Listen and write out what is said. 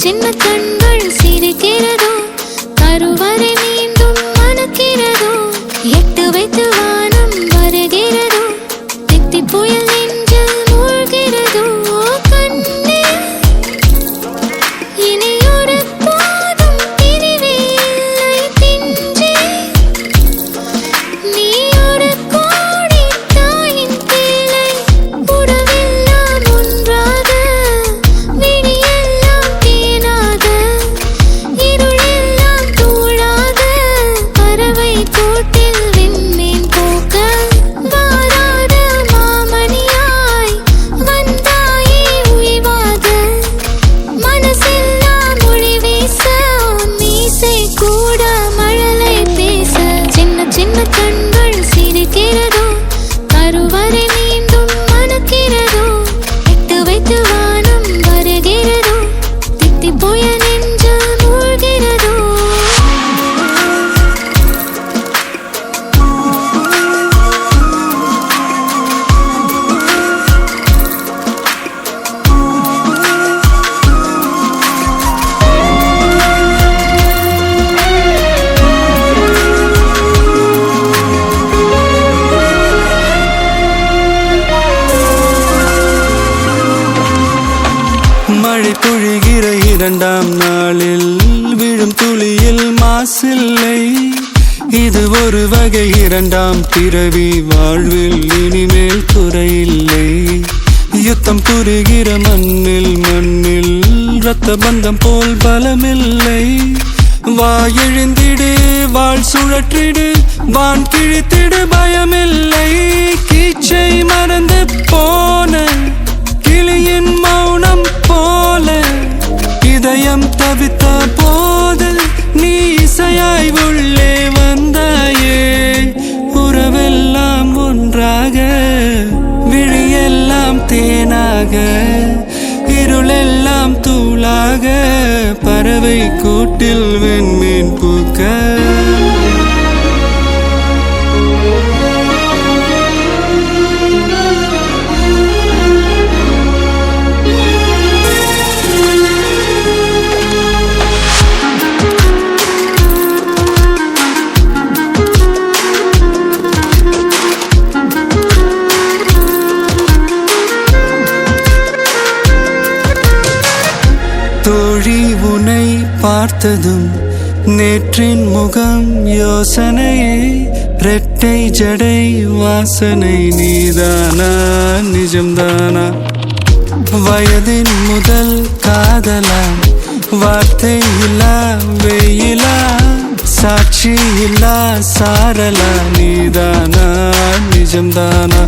சின்ன கண்கள் சிரிக்கிறதோ கருவறை மீண்டும் மணக்கிறதோ எட்டு வைத்து வானம் வருகிறதோ தித்தி புயல் நெஞ்சில் மூழ்கிறதோ கண்ணே இனியொரு போதும் பிரிவே இல்லை பிஞ்சே நீ ஒரு கோடி தாயின் பிள்ளை உறவெல்லாம் ஒன்றாக விழியெல்லாம் தேனாக இருளெல்லாம் தூளாக பறவை கூட்டில் விண்மீன் போக்க வாராத மாமணியாய் வந்தாயே உய்வாக மனசெல்லாம் மொழி வீச மீசை கூட மழலை பேச சின்ன சின்ன கண்கள் சிரிக்கிறதோ கருவறை மீண்டும் மணக்கிறதோ எட்டு வைத்து வானம் வருகிறதோ தித்தி புயல் நெஞ்சில் மூழ்கிறதோ மழை பொழிகிற இரண்டாம் நாளில் விழும் துளியில் மாசில்லை இது ஒரு வகை இரண்டாம் பிறவி வாழ்வில் இனிமேல் குறையில்லை யுத்தம் புரிகிற மண்ணில் இரத்த பந்தம் போல் பலமில்லை வா எழுந்திடு வாழ் சுழற்றிடு வான் கிழித்திடு பயமில்லை கீச்சை மறந்து போன கிளியின் மௌனம் போல இதயம் தவித்த போது நீ இசையாய் உள்ளே வந்தாயே உறவெல்லாம் ஒன்றாக விழியெல்லாம் தேனாக இருளெல்லாம் தூளாக பறவை கூட்டில் வெண்மீன் பூக்க தோழி உன்னை பார்த்ததும் நேற்றின் முகம் யோசனையே ரெட்டை ஜடை வாசனை நீதானா நிஜம்தானா வயதின் முதல் காதலா வார்த்தை இல்லா வெயிலா சாட்சி இல்லா சாரலா நீதானா நிஜம்தானா